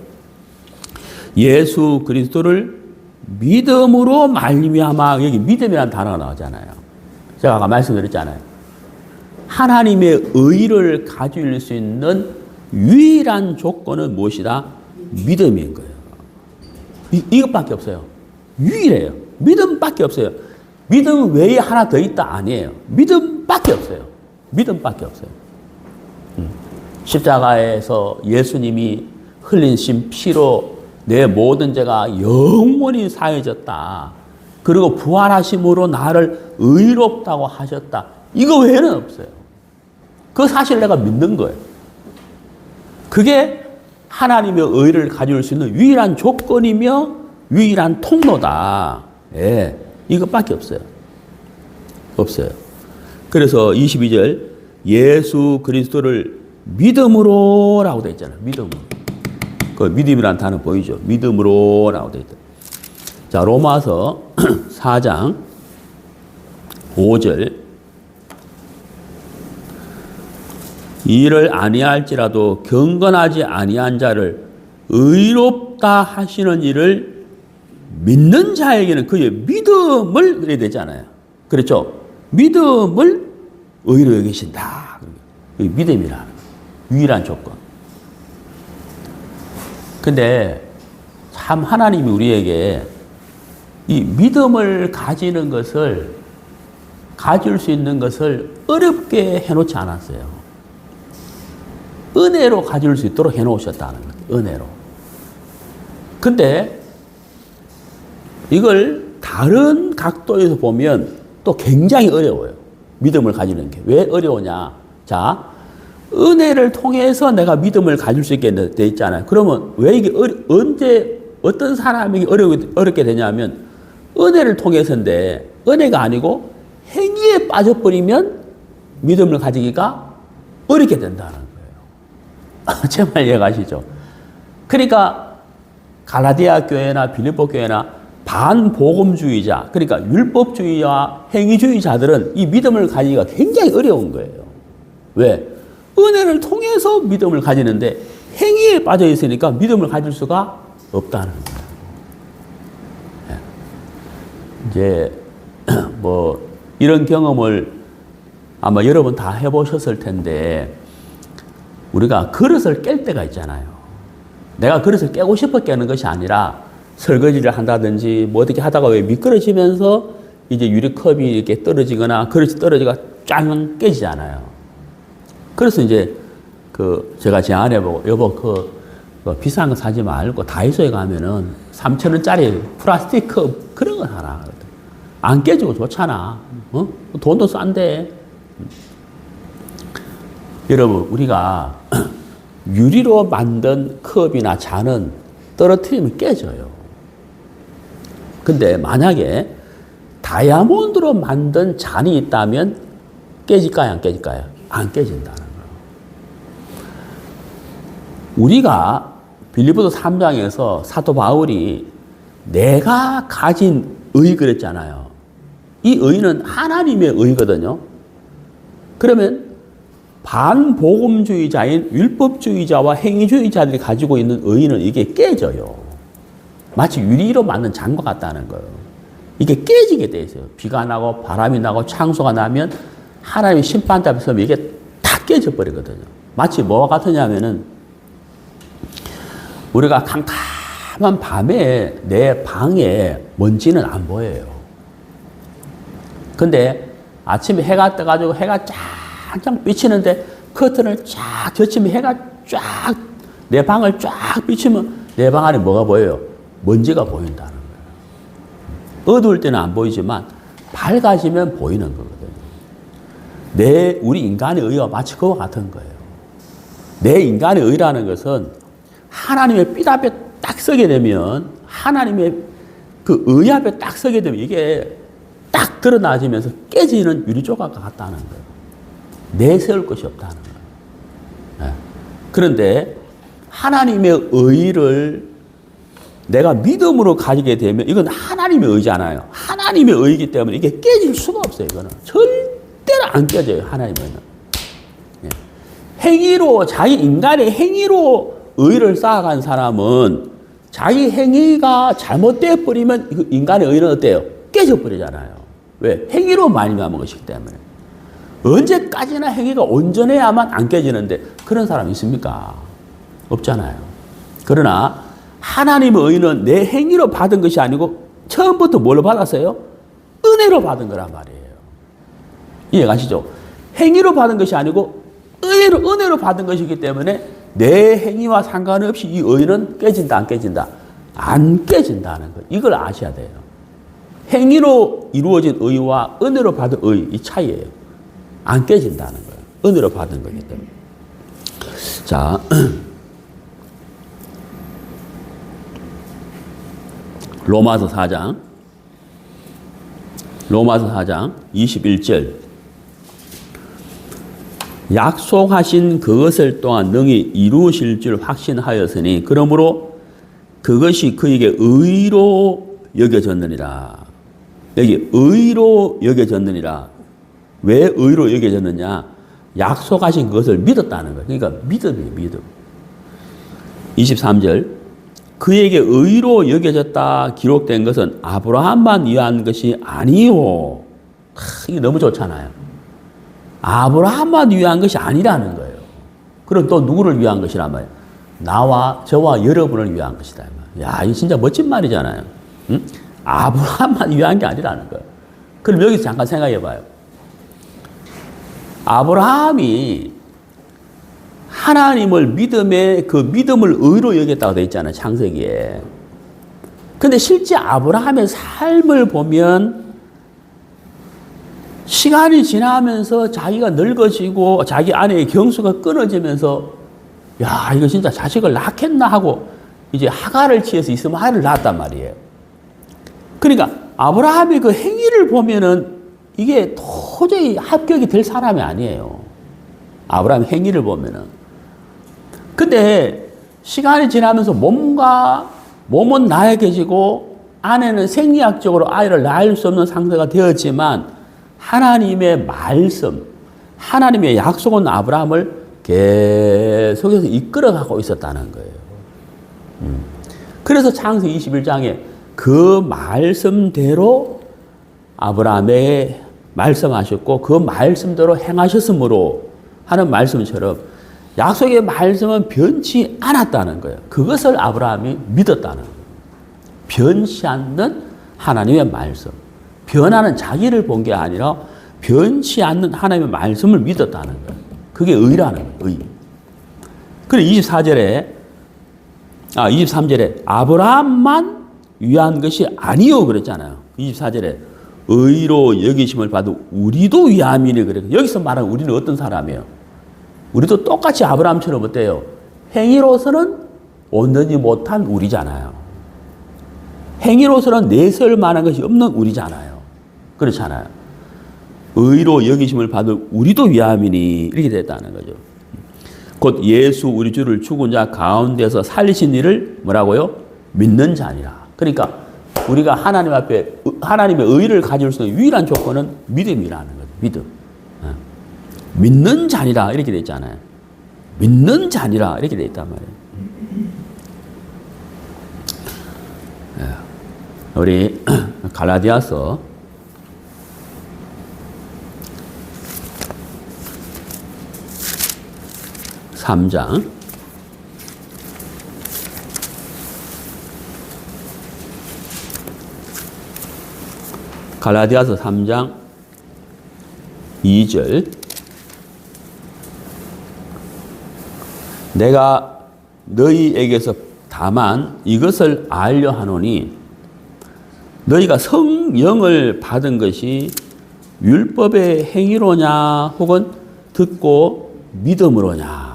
예수 그리스도를 믿음으로 말미암아 여기 믿음이라는 단어가 나오잖아요. 제가 아까 말씀드렸잖아요. 하나님의 의를 가질 수 있는 유일한 조건은 무엇이다? 믿음인 거예요. 이것밖에 없어요. 유일해요. 믿음밖에 없어요. 믿음 외에 하나 더 있다 아니에요. 믿음밖에 없어요. 믿음밖에 없어요. 십자가에서 예수님이 흘리신 피로 내 모든 죄가 영원히 사해졌다. 그리고 부활하심으로 나를 의롭다고 하셨다. 이거 외에는 없어요. 그 사실을 내가 믿는 거예요. 그게 하나님의 의를 가질 수 있는 유일한 조건이며 유일한 통로다. 예, 이것밖에 없어요. 없어요. 그래서 22절 예수 그리스도를 믿음으로라고 되어 있잖아요. 믿음으로. 그 믿음이라는 단어 보이죠? 믿음으로라고 되어 있다. 자, 로마서 4장 5절 이를 아니할지라도 경건하지 아니한 자를 의롭다 하시는 이를 믿는 자에게는 그의 믿음을 그래야 되잖아요. 그렇죠? 믿음을 의로 여기신다. 믿음이라 유일한 조건. 근데 참 하나님이 우리에게 이 믿음을 가지는 것을 가질 수 있는 것을 어렵게 해놓지 않았어요. 은혜로 가질 수 있도록 해놓으셨다는 거예요. 은혜로. 근데 이걸 다른 각도에서 보면 또 굉장히 어려워요. 믿음을 가지는 게. 왜 어려우냐? 자, 은혜를 통해서 내가 믿음을 가질 수 있게 돼 있잖아요. 그러면 왜 이게 언제 어떤 사람에게 어렵게 되냐면 은혜를 통해서인데 은혜가 아니고 행위에 빠져버리면 믿음을 가지기가 어렵게 된다는 거예요. 제 말 이해가시죠? 그러니까 갈라디아 교회나 빌립보 교회나 반복음주의자, 그러니까 율법주의와 행위주의자들은 이 믿음을 가지기가 굉장히 어려운 거예요. 왜? 은혜를 통해서 믿음을 가지는데 행위에 빠져 있으니까 믿음을 가질 수가 없다는 거예요. 이제 뭐 이런 경험을 아마 여러분 다 해보셨을 텐데 우리가 그릇을 깰 때가 있잖아요. 내가 그릇을 깨고 싶어 깨는 것이 아니라 설거지를 한다든지 뭐 어떻게 하다가 왜 미끄러지면서 이제 유리컵이 이렇게 떨어지거나 그릇이 떨어지가 쫙 깨지잖아요. 그래서 이제 그 제가 제 아내 보고 여보 그 비싼 거 사지 말고 다이소에 가면은 3,000원짜리 플라스틱 컵 그런 거 사라. 안 깨지고 좋잖아. 어? 돈도 싼데. 여러분 우리가 유리로 만든 컵이나 잔은 떨어뜨리면 깨져요. 근데 만약에 다이아몬드로 만든 잔이 있다면 깨질까요? 안 깨질까요? 안 깨진다는 거예요. 우리가 빌립보서 3장에서 사도 바울이 내가 가진 의 그랬잖아요. 이 의는 하나님의 의거든요. 그러면 반복음주의자인 율법주의자와 행위주의자들이 가지고 있는 의는 이게 깨져요. 마치 유리로 만든 잔과 같다는 거예요. 이게 깨지게 돼 있어요. 비가 나고 바람이 나고 창수가 나면 하나님의 심판대 앞에 서면 이게 다 깨져버리거든요. 마치 뭐와 같으냐면은 우리가 캄캄한 밤에 내 방에 먼지는 안 보여요. 근데 아침에 해가 떠가지고 해가 쫙쫙 비치는데 커튼을 쫙 젖히면 해가 쫙 내 방을 쫙 비치면 내 방 안에 뭐가 보여요? 먼지가 보인다는 거예요. 어두울 때는 안 보이지만 밝아지면 보이는 거거든요. 우리 인간의 의와 마치 그와 같은 거예요. 내 인간의 의라는 것은 하나님의 빛 앞에 딱 서게 되면 하나님의 그 의 앞에 딱 서게 되면 이게 딱 드러나지면서 깨지는 유리 조각과 같다는 거예요. 내세울 것이 없다는 거예요. 네. 그런데 하나님의 의를 내가 믿음으로 가지게 되면 이건 하나님의 의잖아요. 하나님의 의이기 때문에 이게 깨질 수가 없어요. 이거는 절대로 안 깨져요. 하나님의 의는. 네. 행위로 자기 인간의 행위로 의를 쌓아간 사람은 자기 행위가 잘못되어 버리면 인간의 의는 어때요? 깨져버리잖아요. 왜? 행위로 말미암은 것이기 때문에. 언제까지나 행위가 온전해야만 안 깨지는데 그런 사람 있습니까? 없잖아요. 그러나 하나님의 의는 내 행위로 받은 것이 아니고 처음부터 뭘로 받았어요? 은혜로 받은 거란 말이에요. 이해가시죠? 행위로 받은 것이 아니고 은혜로 받은 것이기 때문에 내 행위와 상관없이 이 의는 깨진다, 안 깨진다? 안 깨진다는 거. 이걸 아셔야 돼요. 행위로 이루어진 의와 은혜로 받은 의, 이 차이예요. 안 깨진다는 거예요. 은혜로 받은 거기 때문에. 자, 로마서 4장 21절. 약속하신 그것을 또한 능히 이루실 줄 확신하였으니 그러므로 그것이 그에게 의로 여겨졌느니라. 여기 의로 여겨졌느니라. 왜 의로 여겨졌느냐? 약속하신 그것을 믿었다는 거예요. 그러니까 믿음이에요. 믿음. 23절. 그에게 의로 여겨졌다 기록된 것은 아브라함만 위한 것이 아니요. 이게 너무 좋잖아요. 아브라함만 위한 것이 아니라는 거예요. 그럼 또 누구를 위한 것이란 말이에요? 나와 저와 여러분을 위한 것이다. 야, 이거 진짜 멋진 말이잖아요. 응? 아브라함만 위한 게 아니라는 거예요. 그럼 여기서 잠깐 생각해 봐요. 아브라함이 하나님을 믿음에 그 믿음을 의로 여겼다고 되어 있잖아요. 창세기에. 근데 실제 아브라함의 삶을 보면 시간이 지나면서 자기가 늙어지고 자기 아내의 경수가 끊어지면서 야, 이거 진짜 자식을 낳겠나 하고 이제 하갈을 취해서 이스마엘을 낳았단 말이에요. 그러니까 아브라함의 그 행위를 보면은 이게 도저히 합격이 될 사람이 아니에요. 아브라함의 행위를 보면은. 근데 시간이 지나면서 몸은 나약해지고 아내는 생리학적으로 아이를 낳을 수 없는 상태가 되었지만 하나님의 말씀, 하나님의 약속은 아브라함을 계속해서 이끌어가고 있었다는 거예요. 그래서 창세기 21장에 그 말씀대로 아브라함에게 말씀하셨고 그 말씀대로 행하셨으므로 하는 말씀처럼 약속의 말씀은 변치 않았다는 거예요. 그것을 아브라함이 믿었다는 거예요. 변치 않는 하나님의 말씀. 변하는 자기를 본 게 아니라 변치 않는 하나님의 말씀을 믿었다는 거예요. 그게 의라는 거예요. 의. 그리고 23절에 아브라함만 위한 것이 아니요 그랬잖아요. 24절에 의로 여기심을 받은 우리도 위함이니 그래. 여기서 말하는 우리는 어떤 사람이에요? 우리도 똑같이 아브라함처럼 어때요? 행위로서는 온전히 못한 우리잖아요. 행위로서는 내세울 만한 것이 없는 우리잖아요. 그렇잖아요. 의로 여기심을 받을 우리도 위함이니 이렇게 됐다는 거죠. 곧 예수 우리 주를 죽은 자 가운데서 살리신 이를 뭐라고요? 믿는 자니라. 그러니까 우리가 하나님 앞에 하나님의 의를 가질 수 있는 유일한 조건은 믿음이라는 거죠. 믿음. 믿는 자니라 이렇게 돼 있잖아요. 믿는 자니라 이렇게 돼 있단 말이에요. 우리 갈라디아서 3장 갈라디아서 3장 2절 내가 너희에게서 다만 이것을 알려 하노니 너희가 성령을 받은 것이 율법의 행위로냐 혹은 듣고 믿음으로냐.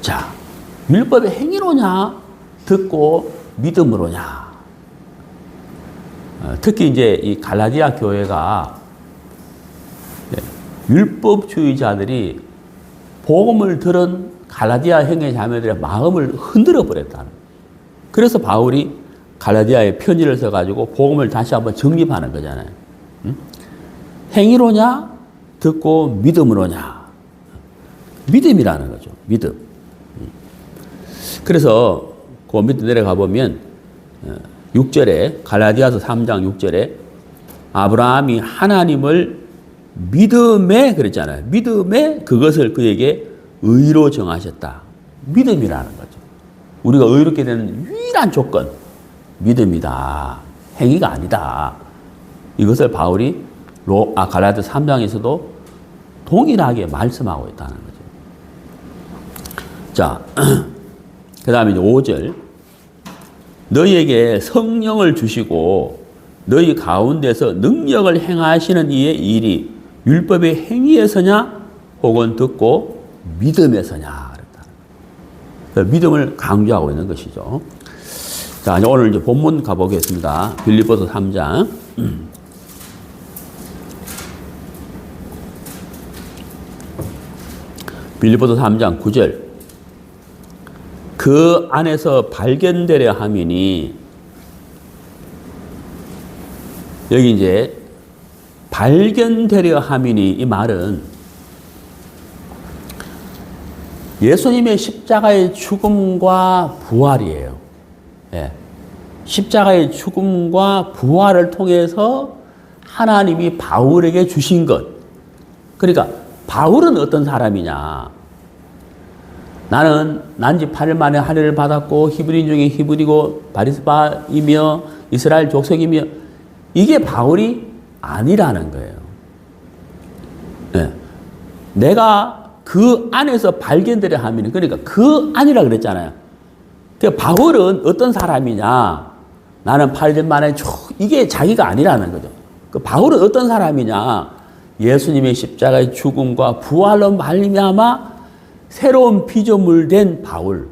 자, 율법의 행위로냐 듣고 믿음으로냐. 특히 이제 이 갈라디아 교회가 율법주의자들이 복음을 들은 갈라디아 형제 자매들의 마음을 흔들어 버렸다는. 그래서 바울이 갈라디아에 편지를 써가지고 복음을 다시 한번 정립하는 거잖아요. 응? 행위로냐 듣고 믿음으로냐. 믿음이라는 거죠. 믿음. 그래서 그 밑에 내려가 보면 6절에 갈라디아서 3장 6절에 아브라함이 하나님을 믿음에 그랬잖아요. 믿음에 그것을 그에게 의로 정하셨다. 믿음이라는 거죠. 우리가 의롭게 되는 유일한 조건 믿음이다. 행위가 아니다. 이것을 바울이 갈라디아 3장에서도 동일하게 말씀하고 있다는 거죠. 자, 그 다음에 이제 5절. 너희에게 성령을 주시고 너희 가운데서 능력을 행하시는 이의 일이 율법의 행위에서냐 혹은 듣고 믿음에서냐 그랬다. 믿음을 강조하고 있는 것이죠. 자, 오늘 이제 본문 가보겠습니다. 빌립보서 3장. 빌립보서 3장 9절. 그 안에서 발견되려 함이니, 여기 이제 발견되려 함이니 이 말은 예수님의 십자가의 죽음과 부활이에요. 예. 십자가의 죽음과 부활을 통해서 하나님이 바울에게 주신 것. 그러니까 바울은 어떤 사람이냐? 나는 난지 8일 만에 할례를 받았고 히브리인 중에 히브리고 바리스바이며 이스라엘 족속이며, 이게 바울이 아니라는 거예요. 네. 내가 그 안에서 발견되려 하면, 그러니까 그 안이라 그랬잖아요. 그러니까 바울은 어떤 사람이냐? 나는 8일 만에 이게 자기가 아니라는 거죠. 그 바울은 어떤 사람이냐? 예수님의 십자가의 죽음과 부활로 말미암아 새로운 피조물 된 바울.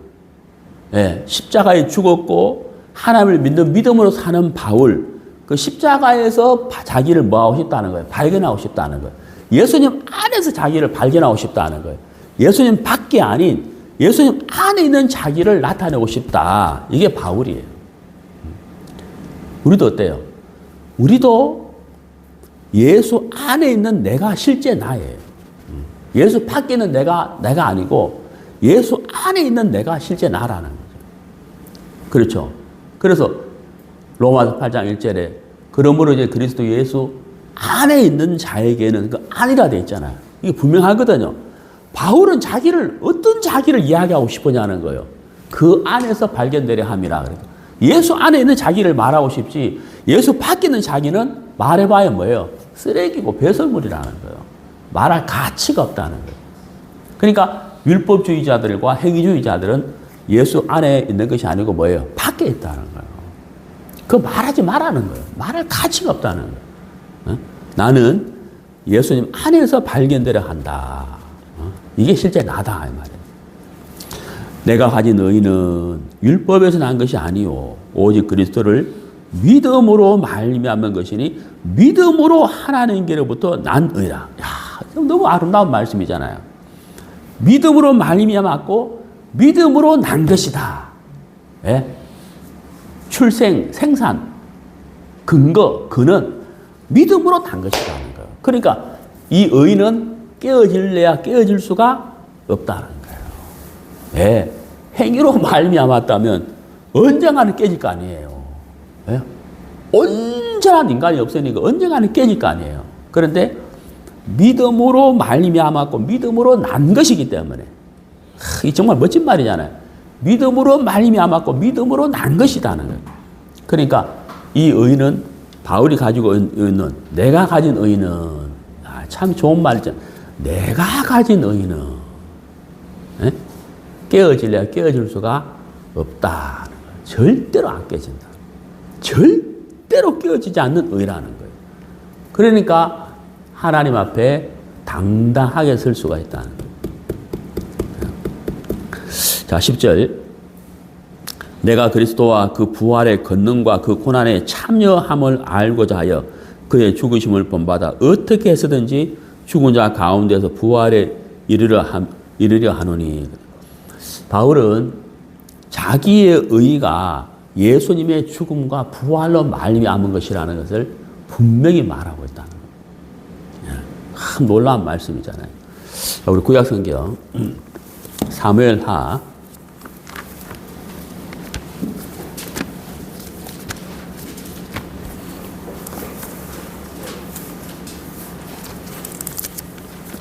예, 십자가에 죽었고 하나님을 믿는 믿음으로 사는 바울. 그 십자가에서 자기를 뭐하고 싶다는 거예요? 발견하고 싶다는 거예요. 예수님 안에서 자기를 발견하고 싶다는 거예요. 예수님 밖에 아닌 예수님 안에 있는 자기를 나타내고 싶다. 이게 바울이에요. 우리도 어때요? 우리도 예수 안에 있는 내가 실제 나예요. 예수 밖에 있는 내가 아니고 예수 안에 있는 내가 실제 나라는 거죠. 그렇죠. 그래서 로마서 8장 1절에 그러므로 이제 그리스도 예수 안에 있는 자에게는 그 안이라 돼 있잖아요. 이게 분명하거든요. 바울은 자기를 어떤 자기를 이야기하고 싶으냐는 거예요. 그 안에서 발견되려 함이라. 그러니까 예수 안에 있는 자기를 말하고 싶지 예수 밖에 있는 자기는 말해봐야 뭐예요? 쓰레기고 배설물이라는 거예요. 말할 가치가 없다는 거예요. 그러니까 율법주의자들과 행위주의자들은 예수 안에 있는 것이 아니고 뭐예요? 밖에 있다는 거예요. 그거 말하지 말라는 거예요. 말할 가치가 없다는 거예요. 어? 나는 예수님 안에서 발견되려 한다. 이게 실제 나다 이 말이에요. 내가 가진 의는 율법에서 난 것이 아니요 오직 그리스도를 믿음으로 말미암은 것이니 믿음으로 하나님께로부터 난 의라. 야, 너무 아름다운 말씀이잖아요. 믿음으로 말미암았고 믿음으로 난 것이다. 예? 출생, 생산, 근거, 근은 믿음으로 난 것이라는 거예요. 그러니까 이 의는 깨어질래야 깨어질 수가 없다는 거예요. 예. 행위로 말미암았다면 언젠가는 깨질 거 아니에요. 예? 온전한 인간이 없으니까 언젠가는 깨질 거 아니에요. 그런데 믿음으로 말미암았고 믿음으로 난 것이기 때문에 이 정말 멋진 말이잖아요. 믿음으로 말미암았고 믿음으로 난 것이다는 거예요. 그러니까 이 의는 바울이 가지고 있는 내가 가진 의는 참 좋은 말이죠. 내가 가진 의는 예? 깨어질래야 깨어질 수가 없다. 절대로 안 깨진다. 절대로 깨어지지 않는 의라는 거예요. 그러니까 하나님 앞에 당당하게 설 수가 있다는 거예요. 자, 10절. 내가 그리스도와 그 부활의 권능과 그 고난에 참여함을 알고자 하여 그의 죽으심을 본받아 어떻게 해서든지 죽은 자 가운데서 부활에 이르려 하노니. 바울은 자기의 의가 예수님의 죽음과 부활로 말미암은 것이라는 것을 분명히 말하고 있다는 거예요. 참 놀라운 말씀이잖아요. 우리 구약성경 사무엘하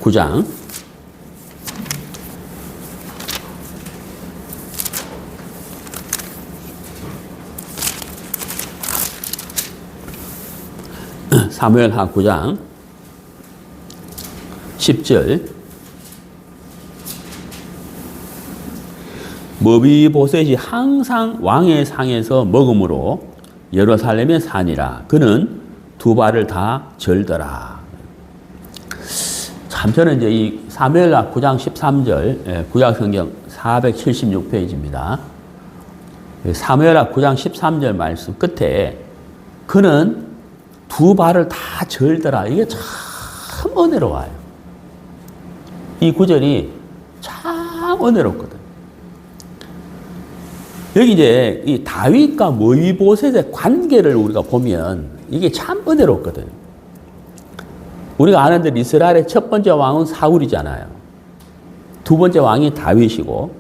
9장 9장 10절. 머비보셋이 항상 왕의 상에서 먹음으로 예루살렘에 사니라. 그는 두 발을 다 절더라. 저는 이제 이 사무엘하 9장 13절, 구약성경 476페이지입니다. 사무엘하 9장 13절 말씀 끝에 그는 두 발을 다 절더라. 이게 참 은혜로워요. 이 구절이 참 은혜롭거든. 여기 이제 이 다윗과 모이보셋의 관계를 우리가 보면 이게 참 은혜롭거든. 우리가 아는 대로 이스라엘의 첫 번째 왕은 사울이잖아요. 두 번째 왕이 다윗이고,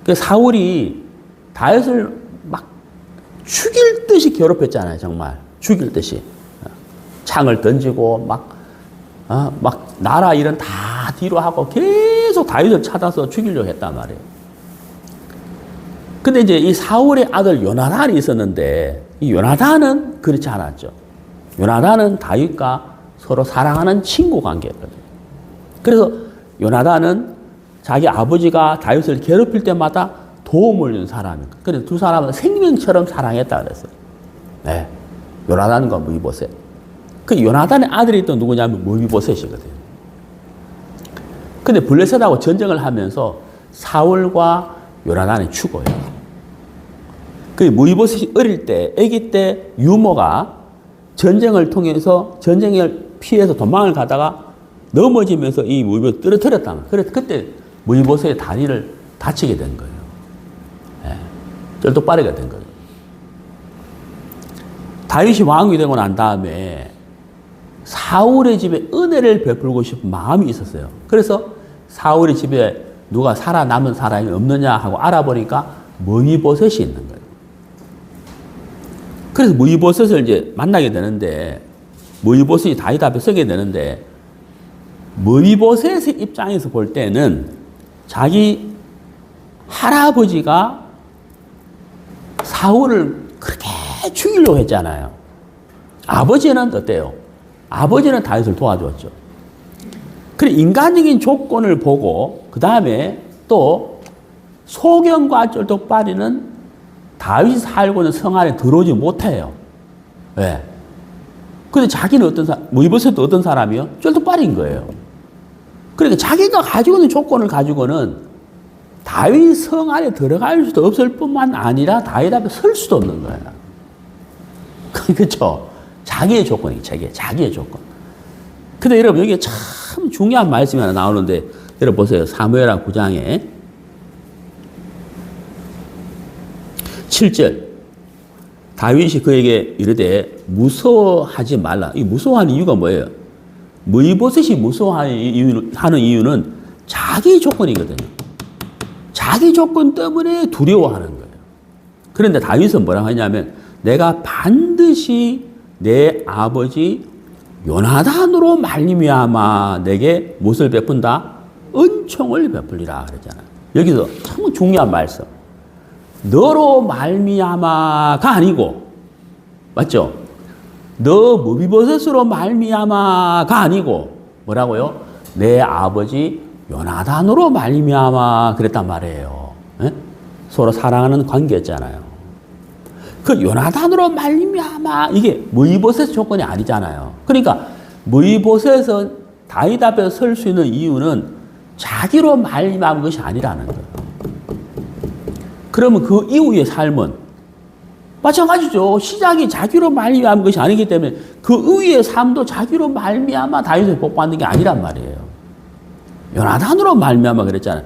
그 사울이 다윗을 막 죽일 듯이 괴롭혔잖아요. 정말 죽일 듯이 창을 던지고 막 나라 일은 다 뒤로 하고 계속 다윗을 찾아서 죽이려고 했단 말이에요. 근데 이제 이 사울의 아들 요나단이 있었는데 이 요나단은 그렇지 않았죠. 요나단은 다윗과 서로 사랑하는 친구 관계였거든요. 그래서 요나단은 자기 아버지가 다윗을 괴롭힐 때마다 도움을 준 사람이에요. 그래서 두 사람은 생명처럼 사랑했다 그랬어요. 네. 요나단과 무이보셋. 그 요나단의 아들이 또 누구냐면 무이보셋이거든요. 근데 블레셋하고 전쟁을 하면서 사울과 요나단이 죽어요. 그 무이보셋이 어릴 때, 아기 때 유모가 전쟁을 통해서 전쟁을 피해서 도망을 가다가 넘어지면서 이 무이보셋을 떨어뜨렸다. 그래서 그때 무이보셋의 다리를 다치게 된 거예요. 네. 쩔뚝빠리가 된 거예요. 다윗이 왕이 되고 난 다음에 사울의 집에 은혜를 베풀고 싶은 마음이 있었어요. 그래서 사울의 집에 누가 살아남은 사람이 없느냐 하고 알아보니까 무이보셋이 있는 거예요. 그래서 무이보셋을 이제 만나게 되는데, 무이보셋이 다윗 앞에 서게 되는데, 무이보셋의 입장에서 볼 때는 자기 할아버지가 사울을 그렇게 죽이려고 했잖아요. 아버지는 어때요? 아버지는 다윗을 도와줬죠. 그래, 인간적인 조건을 보고, 그 다음에 또 소경과 쩔뚝빠리는 다윗이 살고 있는 성 안에 들어오지 못해요. 왜? 근데 자기는 어떤 사람, 무이보셋도 어떤 사람이요? 쩔뚝빠리인 거예요. 그러니까 자기가 가지고 있는 조건을 가지고는 다윗 성 안에 들어갈 수도 없을 뿐만 아니라 다윗 앞에 설 수도 없는 거예요. 그렇죠? 자기의 조건이 자기의 조건. 근데 여러분, 여기에 참 중요한 말씀이 하나 나오는데, 여러분 보세요. 사무엘하 9장에 7절. 다윗이 그에게 이르되 무서워하지 말라. 이 무서워하는 이유가 뭐예요? 무이보셋이 무서워하는 이유는 자기 조건이거든요. 자기 조건 때문에 두려워하는 거예요. 그런데 다윗은 뭐라고 하냐면, 내가 반드시 내 아버지 요나단으로 말미암아 내게 무엇을 베푼다? 은총을 베풀리라 그랬잖아요. 여기서 참 중요한 말씀. 너로 말미암아가 아니고, 맞죠? 너 무비보셋으로 말미암아가 아니고 뭐라고요? 내 아버지 요나단으로 말미암아 그랬단 말이에요. 에? 서로 사랑하는 관계였잖아요. 그 요나단으로 말미암아 이게 무이보셋 조건이 아니잖아요. 그러니까 무이보셋은 다윗 앞에 설 수 있는 이유는 자기로 말미암은 것이 아니라는 거예요. 그러면 그 이후의 삶은 마찬가지죠. 시작이 자기로 말미암은 것이 아니기 때문에 그 이후의 삶도 자기로 말미암아 다윗을 복받는 게 아니란 말이에요. 요나단으로 말미암아 그랬잖아요.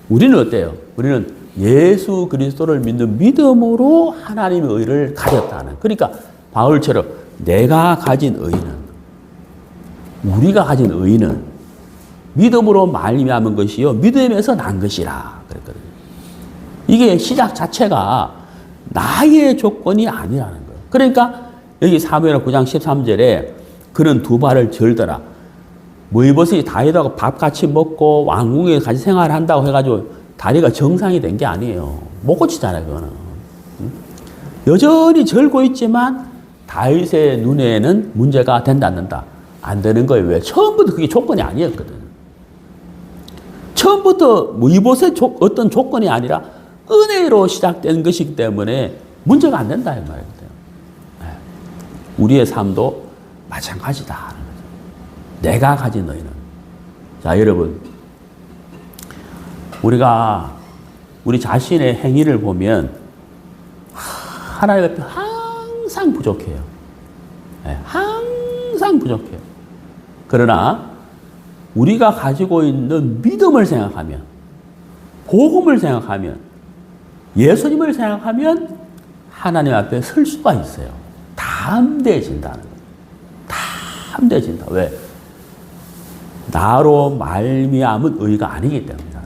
우리는 어때요? 우리는 예수 그리스도를 믿는 믿음으로 하나님의 의를 가졌다는. 그러니까 바울처럼 내가 가진 의는, 우리가 가진 의는 믿음으로 말미암은 것이요 믿음에서 난 것이라 그랬거든요. 이게 시작 자체가 나의 조건이 아니라는 거예요. 그러니까 여기 사무엘하 9장 13절에 그는 두 발을 절더라. 무이보셋이 다윗하고 밥 같이 먹고 왕궁에 같이 생활한다고 해가지고 다리가 정상이 된 게 아니에요. 못 고치잖아요, 그거는. 여전히 절고 있지만 다윗의 눈에는 문제가 된다, 안 된다? 안 되는 거예요. 왜? 처음부터 그게 조건이 아니었거든. 처음부터 무이보셋 어떤 조건이 아니라 은혜로 시작된 것이기 때문에 문제가 안 된다, 이 말이에요. 우리의 삶도 마찬가지다. 내가 가진 의는 자, 여러분. 우리가 우리 자신의 행위를 보면 하나님 앞에 항상 부족해요. 네, 항상 부족해요. 그러나 우리가 가지고 있는 믿음을 생각하면, 복음을 생각하면, 예수님을 생각하면 하나님 앞에 설 수가 있어요. 담대해진다는 거예요. 담대해진다. 왜? 나로 말미암은 의가 아니기 때문이다.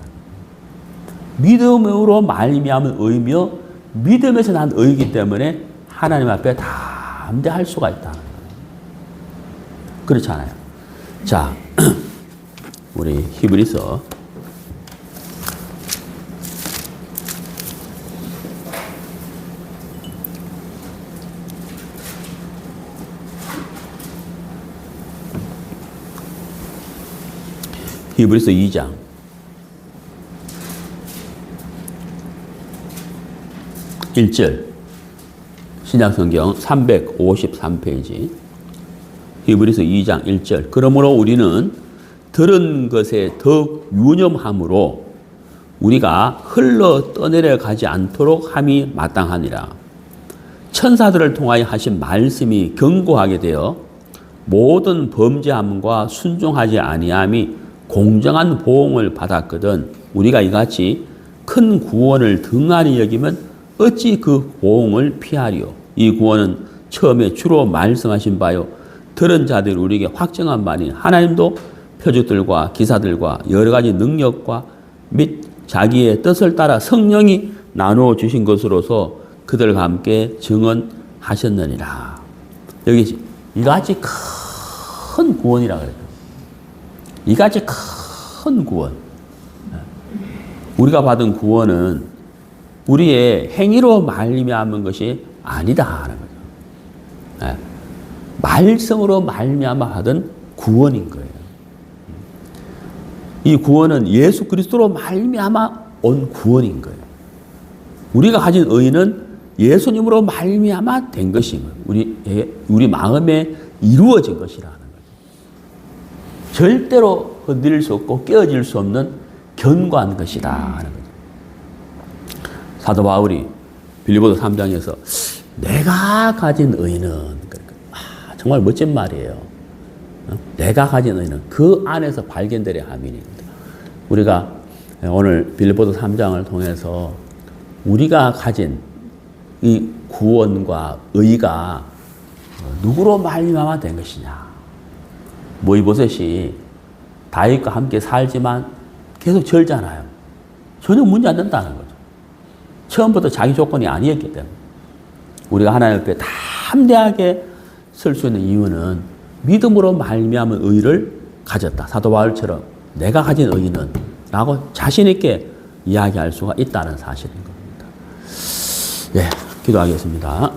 믿음으로 말미암은 의며 믿음에서 난 의이기 때문에 하나님 앞에 담대할 수가 있다는 거예요. 그렇지 않아요? 자, 우리 히브리서 히브리서 2장 1절 신약성경 353페이지 히브리서 2장 1절 그러므로 우리는 들은 것에 더욱 유념함으로 우리가 흘러 떠내려 가지 않도록 함이 마땅하니라. 천사들을 통하여 하신 말씀이 견고하게 되어 모든 범죄함과 순종하지 아니함이 공정한 보응을 받았거든 우리가 이같이 큰 구원을 등한히 여기면 어찌 그 보응을 피하리요. 이 구원은 처음에 주로 말씀하신 바요 들은 자들이 우리에게 확정한 바니 하나님도 표적들과 기사들과 여러 가지 능력과 및 자기의 뜻을 따라 성령이 나누어 주신 것으로서 그들과 함께 증언하셨느니라. 여기 이같이 큰 구원이라 그래요. 이같이 큰 구원. 우리가 받은 구원은 우리의 행위로 말미암은 것이 아니다 하는 거죠. 말씀으로 말미암아 받은 구원인 거예요. 이 구원은 예수 그리스도로 말미암아 온 구원인 거예요. 우리가 가진 의는 예수님으로 말미암아 된 것인 거예요. 우리 마음에 이루어진 것이라는 거죠. 절대로 흔들릴 수 없고 깨어질 수 없는 견고한 것이다 하는 거죠. 사도 바울이 빌립보서 3장에서 내가 가진 의는 정말 멋진 말이에요. 내가 가진 의는 그 안에서 발견되려 함이니. 우리가 오늘 빌립보서 3장을 통해서 우리가 가진 이 구원과 의가 누구로 말미암아 된 것이냐. 모이보셋이 다윗과 함께 살지만 계속 절잖아요. 전혀 문제 안 된다는 거죠. 처음부터 자기 조건이 아니었기 때문에 우리가 하나님 앞에 담대하게 설 수 있는 이유는 믿음으로 말미암은 의를 가졌다. 사도 바울처럼 내가 가진 의는 라고 자신 있게 이야기할 수가 있다는 사실인 겁니다. 예, 기도하겠습니다.